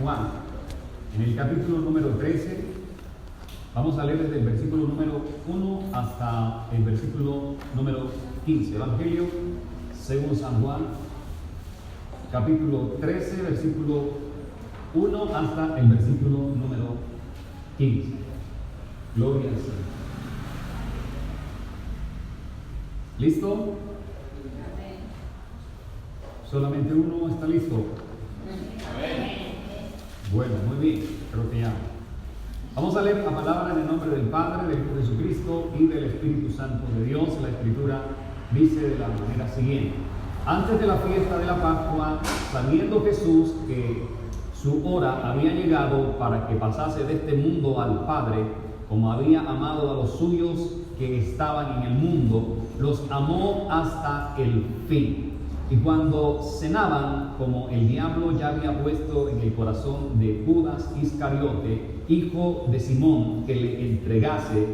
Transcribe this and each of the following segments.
Juan, en el capítulo número 13, vamos a leer desde el versículo número 1 hasta el versículo número 15. Evangelio según San Juan, capítulo 13, versículo 1 hasta el versículo número 15. Gloria al Señor. ¿Listo? ¿Solamente uno está listo? Bueno, muy bien, creo que ya. Vamos a leer la palabra en el nombre del Padre, del Hijo Jesucristo y del Espíritu Santo de Dios. La Escritura dice de la manera siguiente: antes de la fiesta de la Pascua, sabiendo Jesús que su hora había llegado para que pasase de este mundo al Padre, como había amado a los suyos que estaban en el mundo, los amó hasta el fin. Y cuando cenaban, como el diablo ya había puesto en el corazón de Judas Iscariote, hijo de Simón, que le entregase,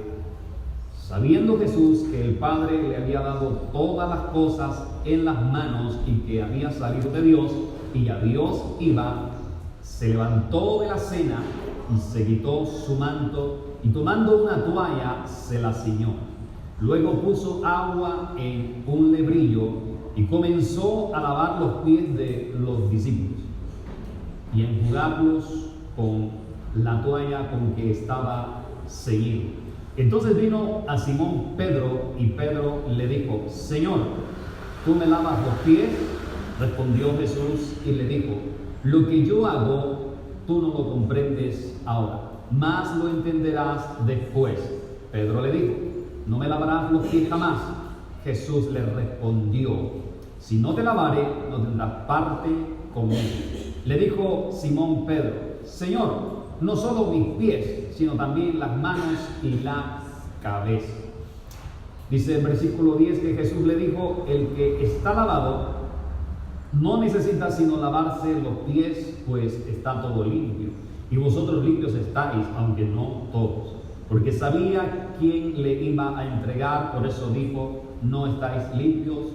sabiendo Jesús que el Padre le había dado todas las cosas en las manos y que había salido de Dios y a Dios iba, se levantó de la cena y se quitó su manto y tomando una toalla se la ciñó. Luego puso agua en un lebrillo y comenzó a lavar los pies de los discípulos y enjugarlos con la toalla con que estaba ceñido. Entonces vino a Simón Pedro y Pedro le dijo: Señor, ¿tú me lavas los pies? Respondió Jesús y le dijo: lo que yo hago, tú no lo comprendes ahora, mas lo entenderás después. Pedro le dijo: ¿no me lavarás los pies jamás? Jesús le respondió: si no te lavare, no tendrás parte conmigo. Le dijo Simón Pedro: Señor, no solo mis pies, sino también las manos y la cabeza. Dice el versículo 10 que Jesús le dijo: el que está lavado no necesita sino lavarse los pies, pues está todo limpio. Y vosotros limpios estáis, aunque no todos. Porque sabía quién le iba a entregar, por eso dijo: no estáis limpios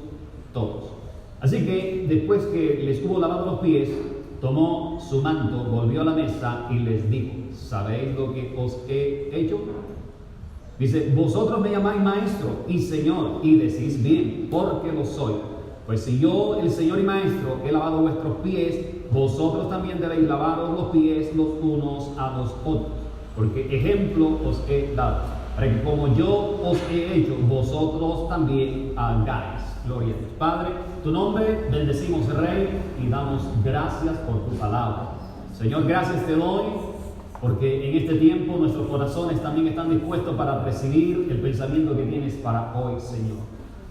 todos. Así que después que les hubo lavado los pies, tomó su manto, volvió a la mesa y les dijo: ¿sabéis lo que os he hecho? Dice: vosotros me llamáis maestro y señor, y decís bien, porque lo soy. Pues si yo, el Señor y Maestro, he lavado vuestros pies, vosotros también debéis lavaros los pies los unos a los otros. Porque ejemplo os he dado, para que como yo os he hecho, vosotros también hagáis. Gloria a Dios. Padre, tu nombre bendecimos, Rey, y damos gracias por tu palabra. Señor, gracias te doy, porque en este tiempo nuestros corazones también están dispuestos para recibir el pensamiento que tienes para hoy, Señor.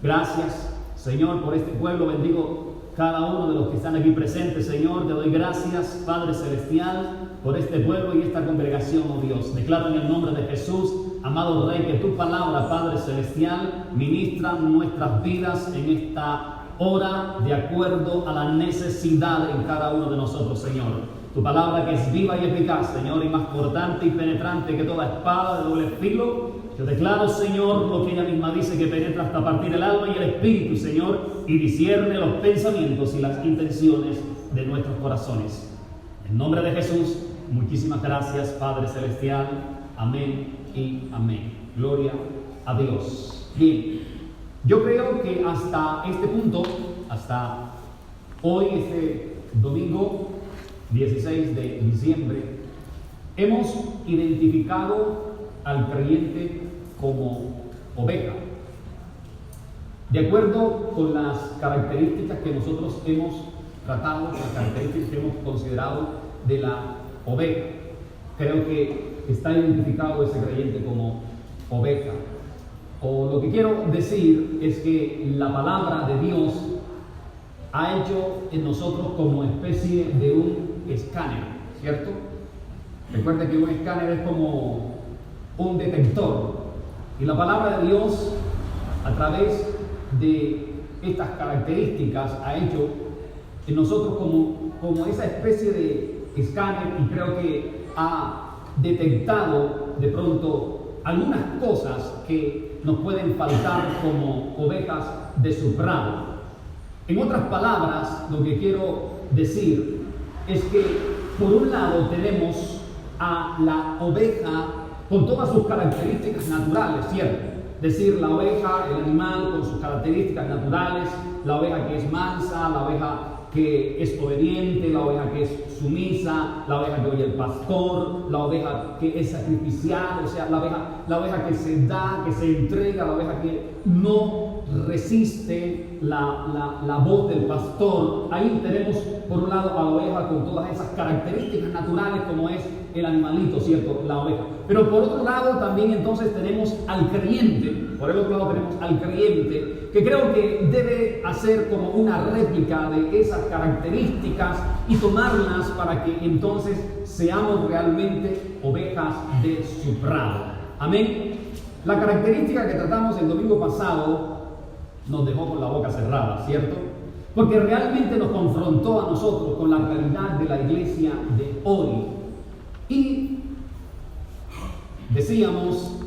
Gracias, Señor, por este pueblo. Bendigo cada uno de los que están aquí presentes, Señor. Te doy gracias, Padre Celestial, por este pueblo y esta congregación, oh Dios. Declaro en el nombre de Jesús, amado Rey, que tu palabra, Padre Celestial, ministra nuestras vidas en esta hora de acuerdo a la necesidad en cada uno de nosotros, Señor. Tu palabra que es viva y eficaz, Señor, y más cortante y penetrante que toda espada de doble filo. Yo declaro, Señor, lo que ella misma dice, que penetra hasta partir el alma y el espíritu, Señor, y discierne los pensamientos y las intenciones de nuestros corazones. En nombre de Jesús, muchísimas gracias, Padre Celestial. Amén y amén. Gloria a Dios. Bien, yo creo que hasta este punto, hasta hoy, este domingo 16 de diciembre, hemos identificado al creyente como oveja, de acuerdo con las características que nosotros hemos tratado, las características que hemos considerado de la oveja. Creo que está identificado ese creyente como oveja. O lo que quiero decir es que la palabra de Dios ha hecho en nosotros como especie de un escáner, ¿cierto? Recuerda que un escáner es como un detector, y la palabra de Dios, a través de estas características, ha hecho en nosotros como esa especie de escáner, y creo que ha detectado de pronto algunas cosas que nos pueden faltar como ovejas de su prado. En otras palabras, lo que quiero decir es que por un lado tenemos a la oveja con todas sus características naturales, ¿cierto? Es decir, la oveja, el animal con sus características naturales, la oveja que es mansa, la oveja que es obediente, la oveja que es sumisa, la oveja que oye el pastor, la oveja que es sacrificial, o sea, la oveja que se da, que se entrega, la oveja que no resiste la voz del pastor. Ahí tenemos por un lado a la oveja con todas esas características naturales como es el animalito, ¿cierto? La oveja. Pero por otro lado también entonces tenemos al creyente, por el otro lado tenemos al creyente, que creo que debe hacer como una réplica de esas características y tomarlas para que entonces seamos realmente ovejas de su prado. Amén. La característica que tratamos el domingo pasado nos dejó con la boca cerrada, ¿cierto? Porque realmente nos confrontó a nosotros con la realidad de la iglesia de hoy. Y decíamos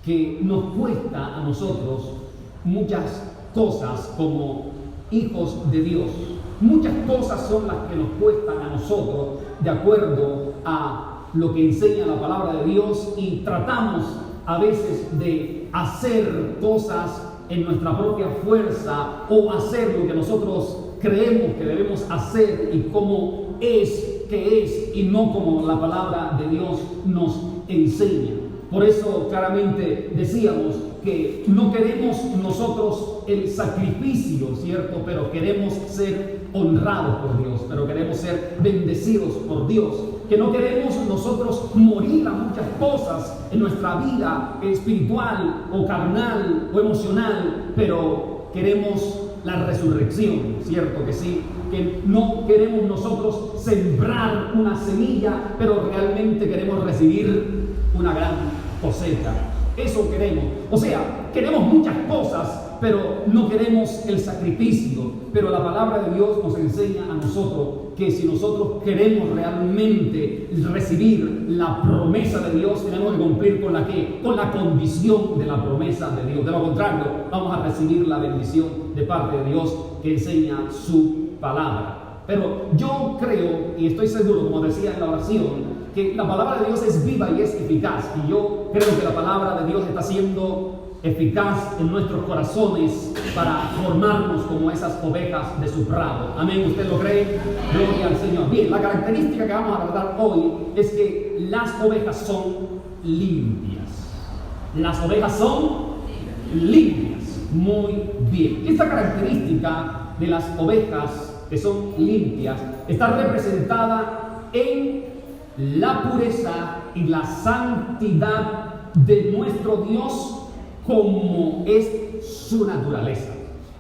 que nos cuesta a nosotros muchas cosas como hijos de Dios. Muchas cosas son las que nos cuestan a nosotros de acuerdo a lo que enseña la palabra de Dios, y tratamos a veces de hacer cosas en nuestra propia fuerza o hacer lo que nosotros creemos que debemos hacer y cómo es que es, y no como la palabra de Dios nos enseña. Por eso claramente decíamos que no queremos nosotros el sacrificio, ¿cierto? Pero queremos ser honrados por Dios, pero queremos ser bendecidos por Dios. Que no queremos nosotros morir a muchas cosas en nuestra vida espiritual o carnal o emocional, pero queremos la resurrección, ¿cierto que sí? Que no queremos nosotros sembrar una semilla, pero realmente queremos recibir una gran cosecha. Eso queremos. O sea, queremos muchas cosas, pero no queremos el sacrificio. Pero la palabra de Dios nos enseña a nosotros que si nosotros queremos realmente recibir la promesa de Dios, tenemos que cumplir con la condición de la promesa de Dios. De lo contrario, vamos a recibir la bendición de parte de Dios que enseña su palabra. Pero yo creo y estoy seguro, como decía en la oración, que la palabra de Dios es viva y es eficaz. Y yo creo que la palabra de Dios está siendo eficaz en nuestros corazones para formarnos como esas ovejas de su prado. Amén, ¿usted lo cree? Gloria al Señor. Bien, la característica que vamos a tratar hoy es que las ovejas son limpias. Las ovejas son limpias. Muy bien. Esta característica de las ovejas que son limpias está representada en la pureza y la santidad de nuestro Dios, como es su naturaleza.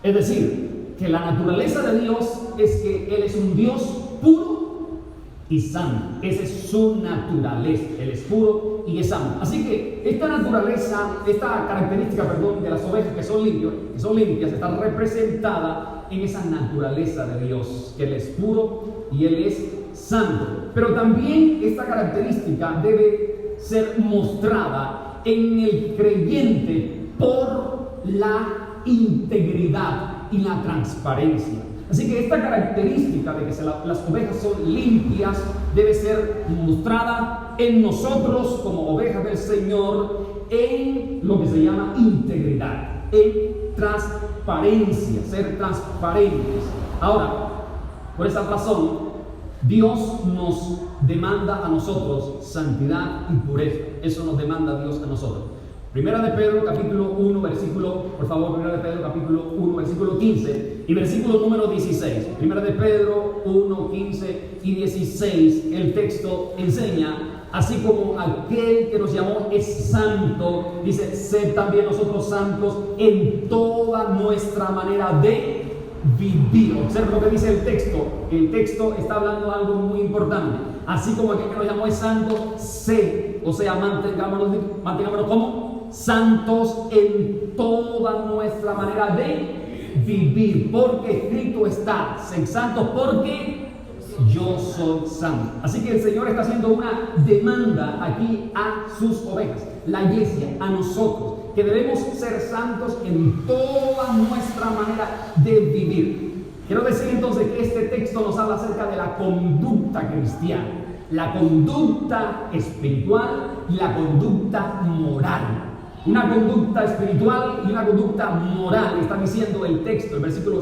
Es decir, que la naturaleza de Dios es que Él es un Dios puro y santo. Esa es su naturaleza. Él es puro y es santo. Así que esta naturaleza, esta característica, de las ovejas que son limpias, está representada en esa naturaleza de Dios, que Él es puro y Él es santo. Pero también esta característica debe ser mostrada en el creyente por la integridad y la transparencia. Así que esta característica de que las ovejas son limpias debe ser mostrada en nosotros como ovejas del Señor en lo que se llama integridad, en transparencia, ser transparentes. Ahora, por esa razón, Dios nos demanda a nosotros santidad y pureza. Eso nos demanda Dios a nosotros. Primera de Pedro, capítulo 1, versículo, por favor, Primera de Pedro, capítulo 1, versículo 15 y versículo número 16. Primera de Pedro 1, 15 y 16, el texto enseña: así como aquel que nos llamó es santo, dice, sed también nosotros santos en toda nuestra manera de vivir. Observa lo que dice el texto. El texto está hablando de algo muy importante. Así como aquel que nos llamó es santo, sed, o sea, mantengámonos como santos en toda nuestra manera de vivir, porque escrito está: sed santos porque yo soy santo. Así que el Señor está haciendo una demanda aquí a sus ovejas, la iglesia, a nosotros, que debemos ser santos en toda nuestra manera de vivir. Quiero decir entonces que este texto nos habla acerca de la la conducta cristiana, la conducta espiritual y la conducta moral. Una conducta espiritual y una conducta moral, está diciendo el texto, el versículo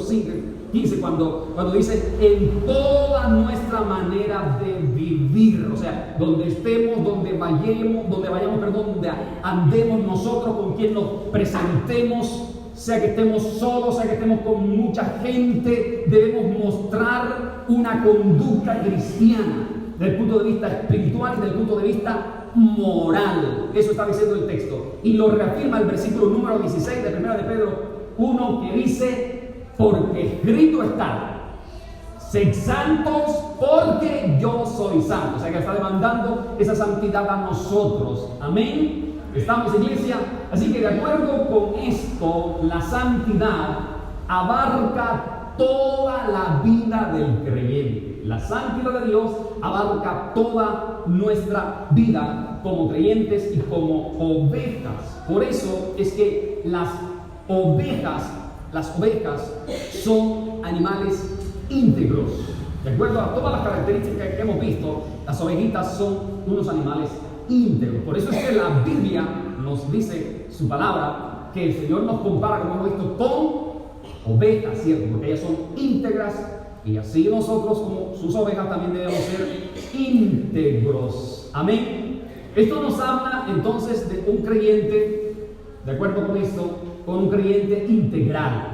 15, cuando dice en toda nuestra manera de vivir, o sea, donde estemos, donde vayamos, donde andemos nosotros, con quien nos presentemos, sea que estemos solos, sea que estemos con mucha gente, debemos mostrar una conducta cristiana desde el punto de vista espiritual y desde el punto de vista moral. Eso está diciendo el texto. Y lo reafirma el versículo número 16 de 1 de Pedro 1, que dice, porque escrito está, sed santos porque yo soy santo. O sea que está demandando esa santidad a nosotros. Amén. ¿Estamos, iglesia? Así que de acuerdo con esto, la santidad abarca toda la vida del creyente. La santidad de Dios abarca toda nuestra vida como creyentes y como ovejas. Por eso es que las ovejas son animales íntegros. De acuerdo a todas las características que hemos visto, las ovejitas son unos animales íntegros. Por eso es que la Biblia nos dice, su palabra, que el Señor nos compara, como hemos visto, con ovejas, ¿cierto? Porque ellas son íntegras y así nosotros, como sus ovejas, también debemos ser íntegros. Amén. Esto nos habla entonces de un creyente, de acuerdo con esto, con un creyente integral.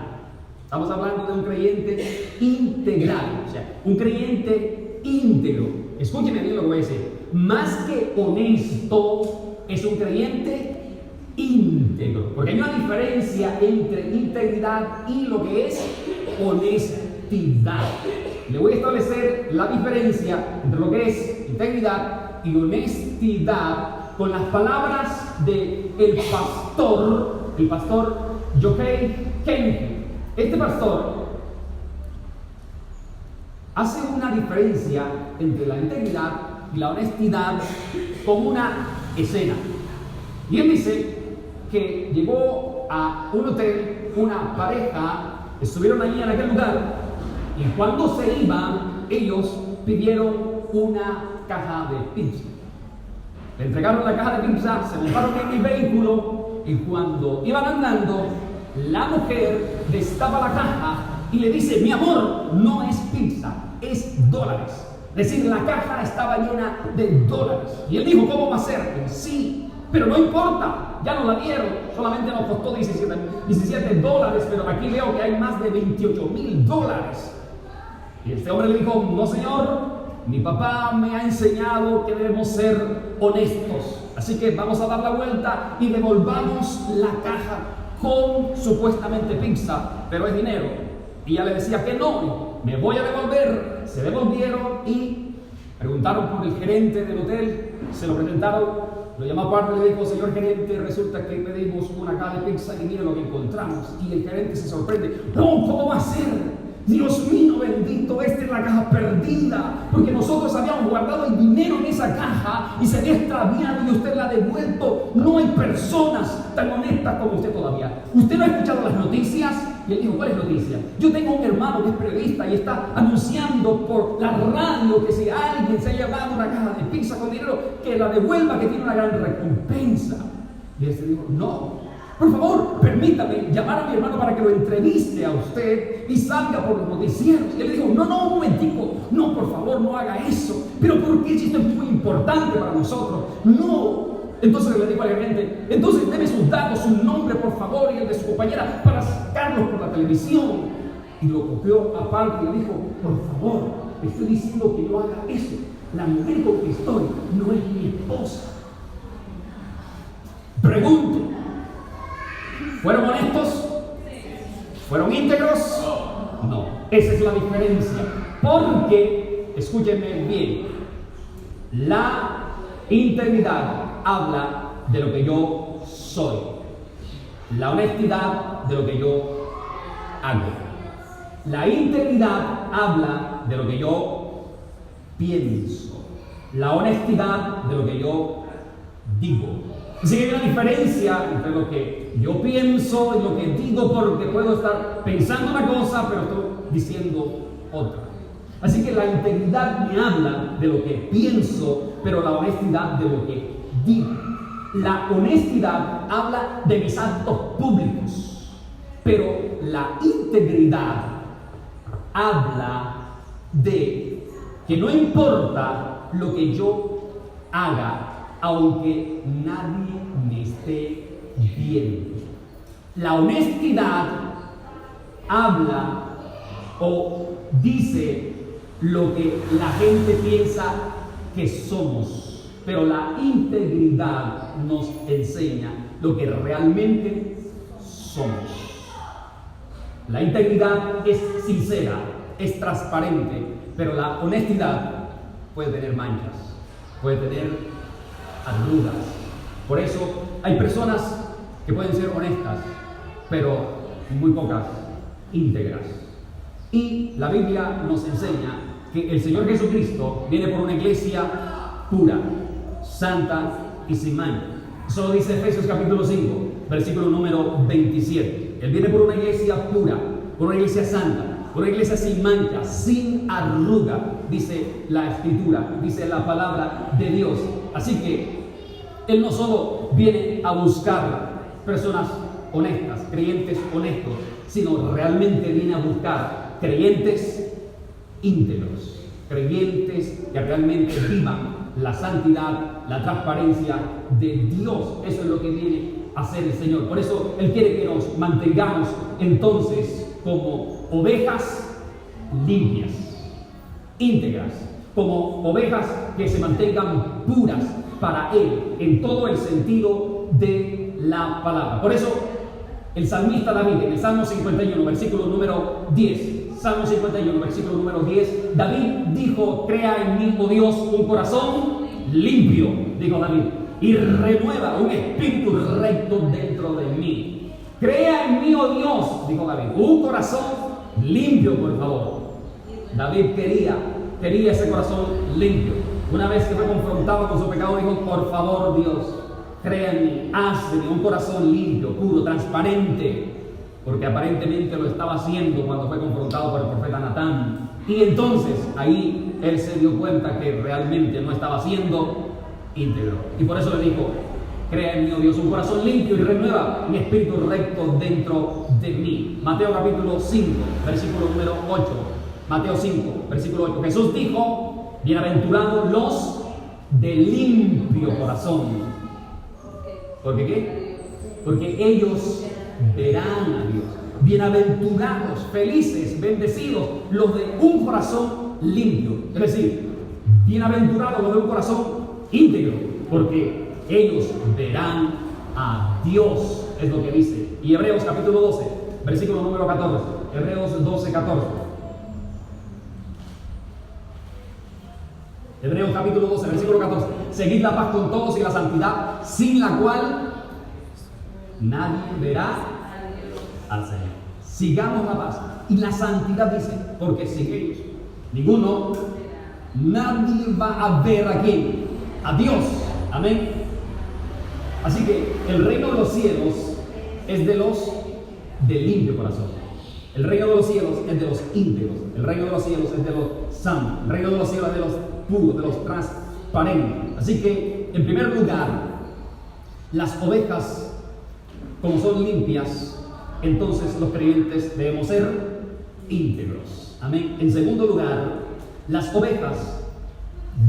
Estamos hablando de un creyente integral, o sea, un creyente íntegro. Escúcheme bien lo que voy a decir. Más que honesto, es un creyente íntegro. Porque hay una diferencia entre integridad y lo que es honestidad. Le voy a establecer la diferencia entre lo que es integridad y honestidad con las palabras del pastor Joachim Kempe. Este pastor hace una diferencia entre la integridad y la honestidad con una escena. Y él dice que llegó a un hotel una pareja, estuvieron allí en aquel lugar, y cuando se iban, ellos pidieron una caja de pizza. Le entregaron la caja de pizza, se montaron en el vehículo, y cuando iban andando, la mujer destapa la caja y le dice: mi amor, no es pizza, es dólares. Es decir, la caja estaba llena de dólares. Y él dijo: ¿cómo va a ser? Sí, pero no importa, ya nos la dieron, solamente nos costó 17 dólares, pero aquí veo que hay más de $28,000. Y este hombre le dijo: no señor, mi papá me ha enseñado que debemos ser honestos, así que vamos a dar la vuelta y devolvamos la caja con supuestamente pizza, pero es dinero. Y ella le decía que no, me voy a devolver. Se devolvieron y preguntaron por el gerente del hotel, se lo presentaron, lo llamó aparte y le dijo: señor gerente, resulta que pedimos una caja de pizza y mire lo que encontramos. Y el gerente se sorprende: no, ¿cómo va a ser? Dios mío bendito, esta es la caja perdida, porque nosotros habíamos guardado el dinero en esa caja y se había extraviado y usted la ha devuelto. No hay personas tan honestas como usted todavía. ¿Usted no ha escuchado las noticias? Y él dijo: ¿cuáles noticias? Yo tengo un hermano que es periodista y está anunciando por la radio que si alguien se ha llevado una caja de pizza con dinero, que la devuelva, que tiene una gran recompensa. Y él se dijo: no, por favor, permítame llamar a mi hermano para que lo entreviste a usted y salga por los noticieros. Y él le dijo: no, un momentico, no, por favor, no haga eso. Pero ¿por qué? Esto es muy importante para nosotros. No. Entonces le dijo al gerente: entonces deme sus datos, su nombre, por favor, y el de su compañera, para sacarlos por la televisión. Y lo copió aparte y le dijo: por favor, le estoy diciendo que no haga eso. La mujer con que estoy no es mi esposa. Pregunto: ¿fueron honestos? ¿Fueron íntegros? No. Esa es la diferencia. Porque, escúchenme bien, la integridad habla de lo que yo soy. La honestidad de lo que yo hago. La integridad habla de lo que yo pienso. La honestidad de lo que yo digo. Así que hay una diferencia entre lo que yo pienso y lo que digo, porque puedo estar pensando una cosa pero estoy diciendo otra. Así que la integridad me habla de lo que pienso, pero la honestidad de lo que digo. La honestidad habla de mis actos públicos, pero la integridad habla de que no importa lo que yo haga, aunque nadie me esté viendo. La honestidad habla o dice lo que la gente piensa que somos, pero la integridad nos enseña lo que realmente somos. La integridad es sincera, es transparente, pero la honestidad puede tener manchas, puede tener arrugas. Por eso hay personas que pueden ser honestas, pero muy pocas íntegras. Y la Biblia nos enseña que el Señor Jesucristo viene por una iglesia pura, santa y sin mancha. Eso lo dice Efesios capítulo 5, versículo número 27. Él viene por una iglesia pura, por una iglesia santa, por una iglesia sin mancha, sin arruga, dice la Escritura, dice la palabra de Dios. Así que Él no solo viene a buscar personas honestas, creyentes honestos, sino realmente viene a buscar creyentes íntegros, creyentes que realmente vivan la santidad, la transparencia de Dios. Eso es lo que viene a hacer el Señor. Por eso Él quiere que nos mantengamos entonces como ovejas limpias, íntegras, como ovejas que se mantengan puras para Él en todo el sentido de la palabra. Por eso el salmista David, en el Salmo 51, versículo número 10, Salmo 51, versículo número 10, David dijo: crea en mí, oh Dios, un corazón limpio, dijo David, y renueva un espíritu recto dentro de mí. Crea en mí, oh Dios, dijo David, un corazón limpio, por favor. David quería ese corazón limpio. Una vez que fue confrontado con su pecado, dijo: por favor, Dios, crea en mí, haz de mí un corazón limpio, puro, transparente, porque aparentemente lo estaba haciendo cuando fue confrontado por el profeta Natán. Y entonces ahí él se dio cuenta que realmente no estaba siendo íntegro. Y por eso le dijo: crea en mí, oh Dios, un corazón limpio y renueva un espíritu recto dentro de mí. Mateo capítulo 5, versículo número 8. Mateo 5, versículo 8. Jesús dijo: bienaventurados los de limpio corazón. ¿Por qué qué? Porque ellos verán a Dios. Bienaventurados, felices, bendecidos los de un corazón limpio. Es decir, bienaventurados los de un corazón íntegro, porque ellos verán a Dios, es lo que dice. Y Hebreos capítulo 12, versículo número 14. Hebreos 12, 14. Hebreos capítulo 12, versículo 14. Seguid la paz con todos y la santidad, sin la cual nadie verá al Señor. Sigamos la paz y la santidad, dice, porque sin ellos nadie va a ver a quién, a Dios. Amén. Así que el reino de los cielos es de los de limpio corazón. El reino de los cielos es de los íntegros. El reino de los cielos es de los santos. El reino de los cielos es de los puros, de los transparentes. Así que, en primer lugar, las ovejas, como son limpias, entonces los creyentes debemos ser íntegros. Amén. En segundo lugar, las ovejas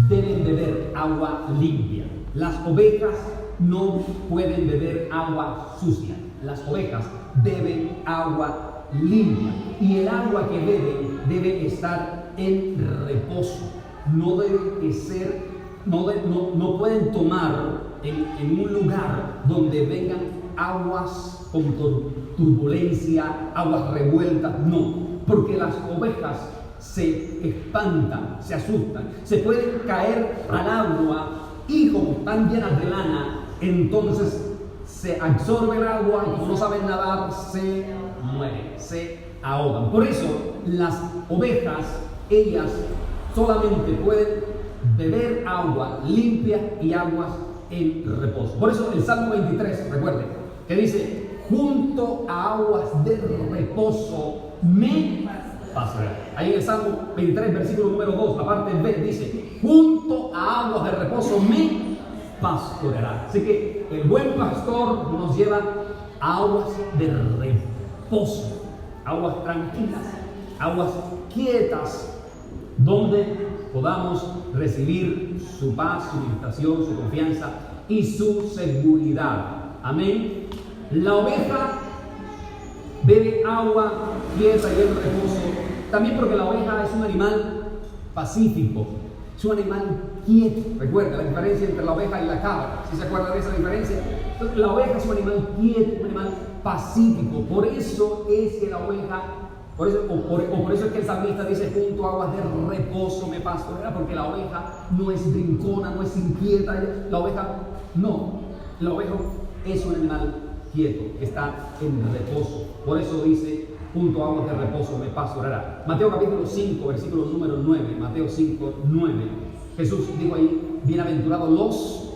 deben beber agua limpia. Las ovejas no pueden beber agua sucia. Las ovejas beben agua limpia. Y el agua que beben debe estar en reposo. No debe ser, no pueden tomar en un lugar donde vengan aguas con turbulencia, aguas revueltas. No, porque las ovejas se espantan, se asustan, se pueden caer al agua y como están llenas de lana, entonces se absorbe el agua y como no saben nadar, se mueren, se ahogan. Por eso las ovejas, ellas solamente pueden beber agua limpia y aguas en reposo. Por eso el Salmo 23, recuerden, que dice: junto a aguas de reposo me pastorará. Ahí en el Salmo 23, versículo número 2, la parte B, dice, junto a aguas de reposo me pastoreará. Así que el buen pastor nos lleva a aguas de reposo, aguas tranquilas, aguas quietas, donde podamos recibir su paz, su meditación, su confianza y su seguridad. Amén. La oveja bebe agua quieta y en reposo, también porque la oveja es un animal pacífico, es un animal quieto. Recuerda la diferencia entre la oveja y la cabra, ¿sí se acuerdan de esa diferencia? Entonces, la oveja es un animal quieto, un animal pacífico. Por eso es que la oveja, por eso es que el salmista dice, junto a aguas de reposo me pastoreará, porque la oveja no es brincona, no es inquieta. La oveja es un animal quieto, que está en reposo. Por eso dice, junto a aguas de reposo me pastoreará. Mateo capítulo 5, versículo número 9. Mateo 5, 9. Jesús dijo ahí, bienaventurados los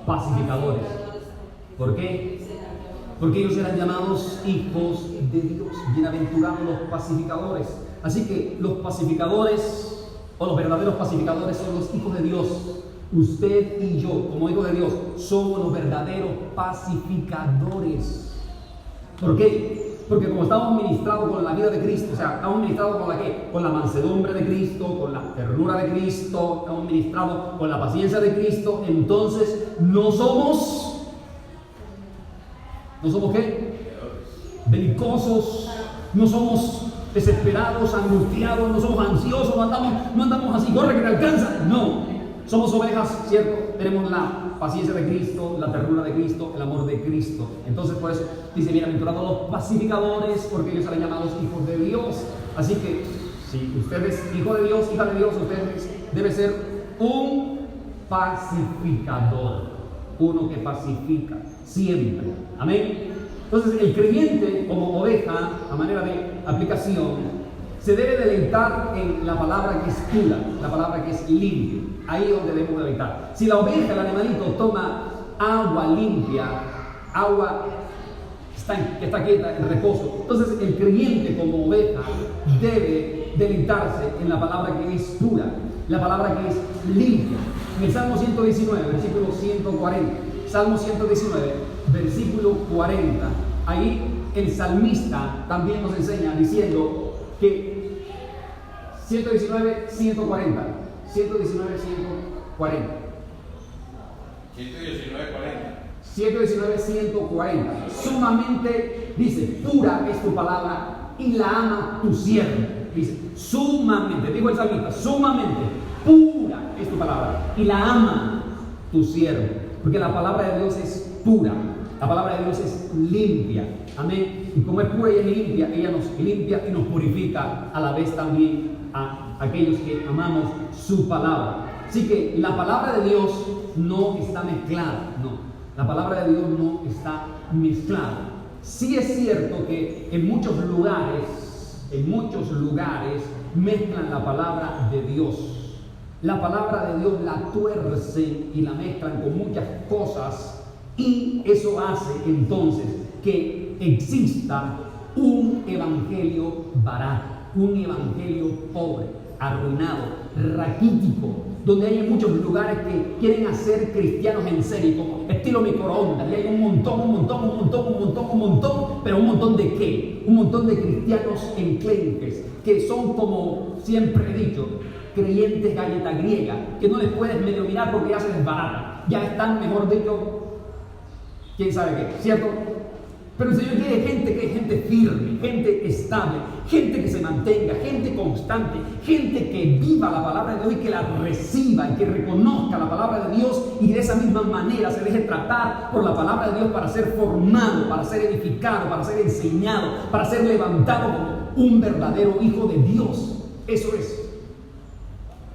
pacificadores. ¿Por qué? Porque ellos serán llamados hijos de Dios. Bienaventurados los pacificadores. Así que los pacificadores, o los verdaderos pacificadores, son los hijos de Dios. Usted y yo, como hijos de Dios, somos los verdaderos pacificadores. ¿Por qué? Porque como estamos ministrados con la vida de Cristo, o sea, estamos ministrados con la ¿qué? Con la mansedumbre de Cristo, con la ternura de Cristo, estamos ministrados con la paciencia de Cristo, entonces no somos ¿qué? Belicosos, no somos desesperados, angustiados, no somos ansiosos, no andamos así, corre que te alcanza. No, somos ovejas, ¿cierto? Tenemos la paciencia de Cristo, la ternura de Cristo, el amor de Cristo. Entonces por eso dice, bienaventurados los pacificadores, porque ellos serán llamados hijos de Dios. Así que si usted es hijo de Dios, hija de Dios, usted debe ser un pacificador, uno que pacifica siempre. Amén. Entonces el creyente como oveja, a manera de aplicación, se debe deleitar en la palabra que es pura, la palabra que es limpia. Ahí es donde debemos deleitar. Si la oveja, el animalito, toma agua limpia, agua que está quieta, en reposo, entonces el creyente como oveja debe deleitarse en la palabra que es pura, la palabra que es limpia. En el Salmo 119, versículo 140, Salmo 119, versículo 40, ahí el salmista también nos enseña diciendo que 119, 140. 119, 140. 119, 140. Sumamente, dice, pura es tu palabra y la ama tu siervo. Dice, sumamente, dijo el salmista, sumamente pura es tu palabra y la ama tu siervo. Porque la palabra de Dios es pura, la palabra de Dios es limpia. Amén. Y como es pura y es limpia, ella nos limpia y nos purifica a la vez también a aquellos que amamos su palabra. Así que la palabra de Dios no está mezclada, no. La palabra de Dios no está mezclada. Sí es cierto que en muchos lugares mezclan la palabra de Dios. La palabra de Dios la tuercen y la mezclan con muchas cosas, y eso hace entonces que exista un evangelio barato, un evangelio pobre, arruinado, raquítico, donde hay muchos lugares que quieren hacer cristianos en serie, como estilo microondas, y hay un montón, pero un montón de ¿qué? Un montón de cristianos enclenques, que son, como siempre he dicho, creyentes galleta griega, que no les puedes medio mirar porque ya se desbaratan, ya están, mejor dicho, quién sabe qué, ¿cierto? Pero el Señor quiere gente que es gente firme, gente estable, gente que se mantenga, gente constante, gente que viva la palabra de Dios y que la reciba y que reconozca la palabra de Dios y de esa misma manera se deje tratar por la palabra de Dios para ser formado, para ser edificado, para ser enseñado, para ser levantado como un verdadero hijo de Dios. Eso es.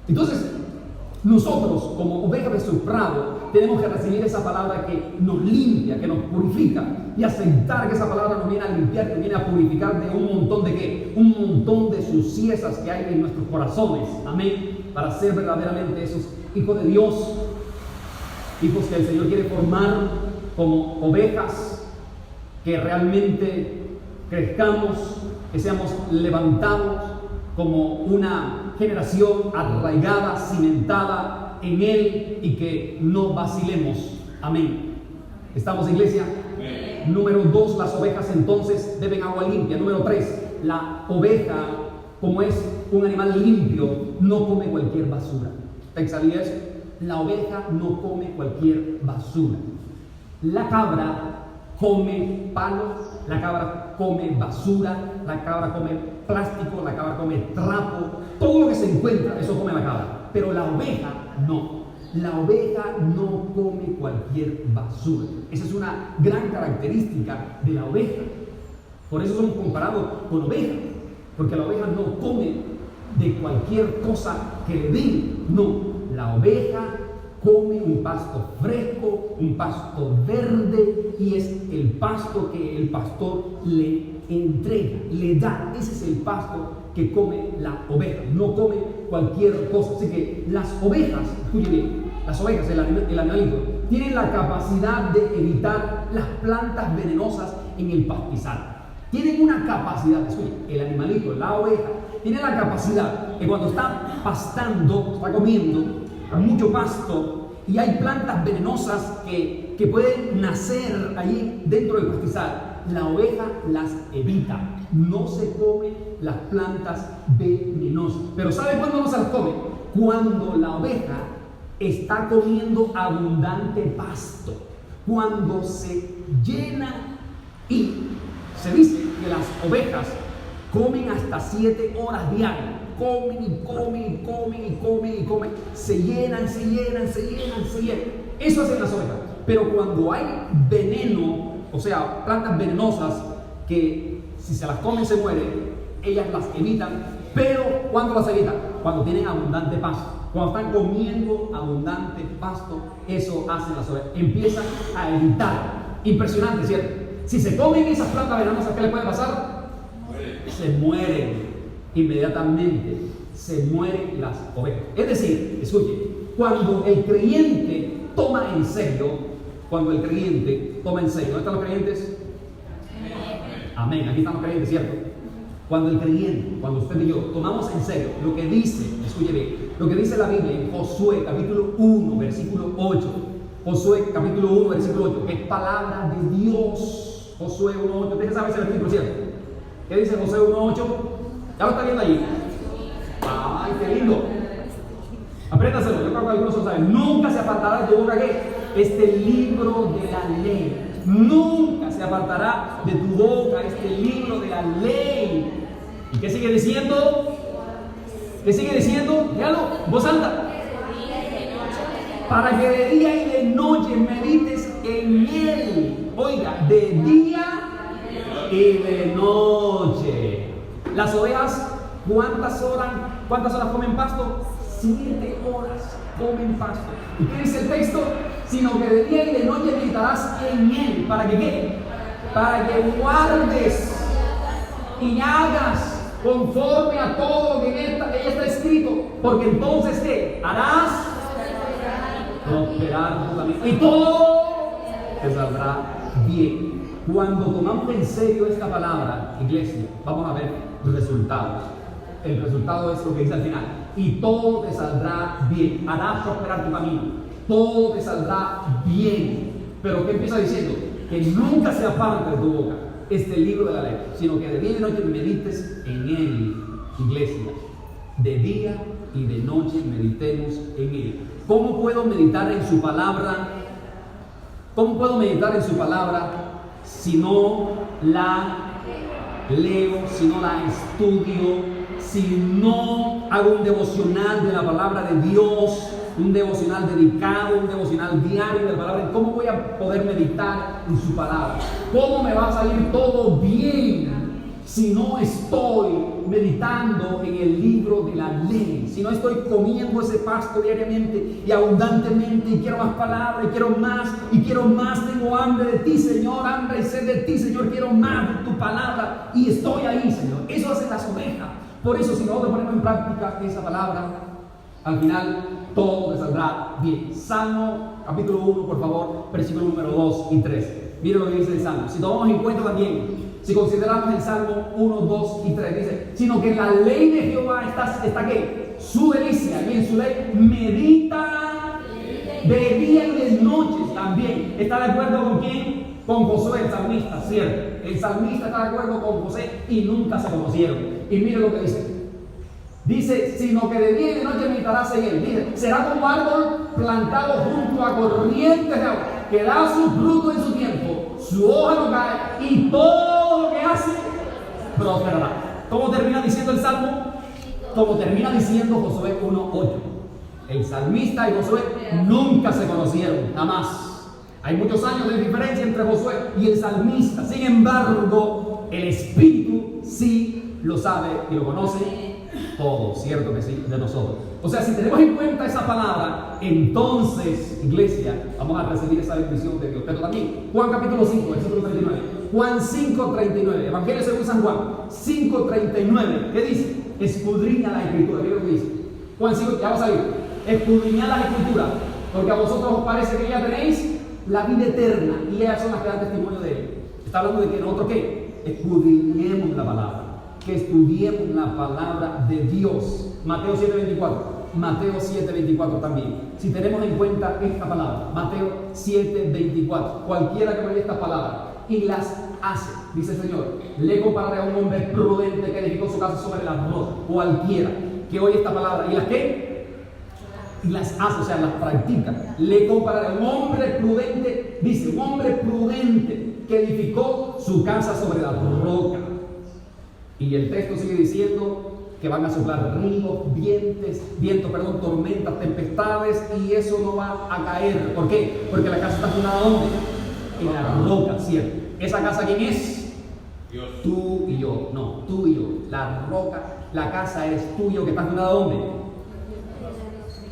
Entonces, nosotros como ovejas de su prado tenemos que recibir esa palabra que nos limpia, que nos purifica, y aceptar que esa palabra nos viene a limpiar, que viene a purificar de un montón de ¿qué? Un montón de suciedades que hay en nuestros corazones. Amén. Para ser verdaderamente esos hijos de Dios, hijos que el Señor quiere formar como ovejas, que realmente crezcamos, que seamos levantados, como una generación arraigada, cimentada en Él y que no vacilemos. Amén. ¿Estamos, iglesia? Amén. Número 2, las ovejas entonces beben agua limpia. Número 3, la oveja, como es un animal limpio, no come cualquier basura. ¿Usted sabía eso? La oveja no come cualquier basura. La cabra come palos, la cabra come basura, la cabra come plástico, la cabra come trapo, todo lo que se encuentra, eso come la cabra. Pero la oveja no. La oveja no come cualquier basura. Esa es una gran característica de la oveja. Por eso somos comparados con ovejas, porque la oveja no come de cualquier cosa que le den. No, la oveja come un pasto fresco, un pasto verde, y es el pasto que el pastor le entrega, le da. Ese es el pasto que come la oveja, no come cualquier cosa. Así que las ovejas, escuchen bien, las ovejas, el animalito, tienen la capacidad de evitar las plantas venenosas en el pastizal. Tienen una capacidad, escuchen, el animalito, la oveja, tiene la capacidad que cuando está pastando, está comiendo mucho pasto y hay plantas venenosas que pueden nacer ahí dentro del pastizal, la oveja las evita, no se come las plantas venenosas. Pero ¿sabe cuándo no se las come? Cuando la oveja está comiendo abundante pasto, cuando se llena. Y se dice que las ovejas comen hasta 7 horas diarias. Comen y comen y comen y comen y comen. Se llenan, se llenan, se llenan, se llenan. Eso hacen las ovejas. Pero cuando hay veneno, o sea, plantas venenosas que si se las comen se mueren, ellas las evitan. Pero ¿cuándo las evitan? Cuando tienen abundante pasto. Cuando están comiendo abundante pasto, eso hacen las ovejas. Empiezan a evitar. Impresionante, ¿cierto? Si se comen esas plantas venenosas, ¿qué les puede pasar? Se mueren inmediatamente, se mueren las ovejas. Es decir, escuchen, cuando el creyente toma en serio, ¿dónde están los creyentes? Amén, aquí están los creyentes, ¿cierto? Cuando el creyente, cuando usted y yo tomamos en serio lo que dice, escuche bien, lo que dice la Biblia en Josué capítulo 1, versículo 8, Josué capítulo 1, versículo 8, que es palabra de Dios. Josué 1, 8, déjenme saber ese versículo, ¿cierto? ¿Qué dice Josué 1, 8? ¿Ya lo está viendo allí? ¡Ay, qué lindo! Apréndaselo, yo creo que algunos lo saben. Nunca se apartará de tu boca este libro de la ley. Nunca se apartará de tu boca este libro de la ley. ¿Y qué sigue diciendo? ¿Qué sigue diciendo? Dígalo, voz alta. Para que de día y de noche medites en él. Oiga, de día y de noche. Las ovejas, ¿cuántas horas comen pasto? 7 horas comen pasto. ¿Y qué dice el texto? Sino que de día y de noche meditarás en él. ¿Para que qué? Para que guardes y hagas conforme a todo lo que en ella está escrito. Porque entonces, ¿qué? Harás prosperar tu camino. Y todo te saldrá bien. Cuando tomamos en serio esta palabra, iglesia, vamos a ver resultados. El resultado es lo que dice al final. Y todo te saldrá bien. Harás prosperar tu camino. Todo te saldrá bien. Pero ¿qué empieza diciendo? Que nunca se aparte de tu boca este libro de la ley, sino que de día y de noche medites en él, iglesia. De día y de noche meditemos en él. ¿Cómo puedo meditar en su palabra? ¿Cómo puedo meditar en su palabra si no la leo, si no la estudio, si no hago un devocional de la palabra de Dios, un devocional dedicado, un devocional diario de la palabra? ¿Cómo voy a poder meditar en su palabra? ¿Cómo me va a salir todo bien si no estoy meditando en el libro de la ley? Si no estoy comiendo ese pasto diariamente y abundantemente, y quiero más palabra, y quiero más, tengo hambre de ti, Señor, hambre y sed de ti, Señor, quiero más de tu palabra, y estoy ahí, Señor. Eso hacen las ovejas. Por eso, si nosotros ponemos en práctica esa palabra, al final todo te saldrá bien. Salmo capítulo 1, por favor, versículo número 2 y 3. Miren lo que dice el Salmo. Si tomamos en cuenta también Si consideramos el Salmo 1, 2 y 3, dice, sino que en la ley de Jehová está ¿qué? Su delicia, y en su ley medita de día y de noche también. ¿Está de acuerdo con quién? Con Josué, el salmista, cierto. El salmista está de acuerdo con José y nunca se conocieron. Y mire lo que dice. Dice, sino que de día y de noche meditarás en él. Dice, será como árbol plantado junto a corrientes de agua, que da su fruto en su tiempo, su hoja no cae, y todo lo que hace prosperará. ¿Cómo termina diciendo el Salmo? Como termina diciendo Josué 1:8. El salmista y Josué nunca se conocieron, jamás. Hay muchos años de diferencia entre Josué y el salmista. Sin embargo, el Espíritu sí lo sabe y lo conoce todo, cierto que sí, de nosotros. O sea, si tenemos en cuenta esa palabra, entonces, iglesia, vamos a recibir esa bendición de Dios. Pero también, Juan capítulo 5, versículo 39. Juan 5:39, Evangelio según San Juan 5:39. ¿Qué dice? Escudriña la Escritura. Mira lo que dice. Juan 5, ya va a salir. Escudriñad la Escritura, porque a vosotros os parece que ya tenéis la vida eterna, y ellas son las que dan testimonio de él. Está hablando de que nosotros, ¿qué? Escudriñemos la palabra. Que estudiemos la palabra de Dios. Mateo 7:24. Mateo 7:24 también. Si tenemos en cuenta esta palabra, Mateo 7:24, cualquiera que oye estas palabras y las hace, dice el Señor, le compararé a un hombre prudente que edificó su casa sobre la roca. Cualquiera que oye esta palabra y las que y las hace, o sea, las practica, le compararé a un hombre prudente, dice, un hombre prudente que edificó su casa sobre la roca. Y el texto sigue diciendo que van a soplar ríos, tormentas, tempestades, y eso no va a caer. ¿Por qué? Porque la casa está fundada ¿dónde? En la roca, ¿cierto? ¿Esa casa quién es? Dios. Tú y yo. No, tú y yo. La roca, la casa eres tú y yo, que está fundada ¿dónde?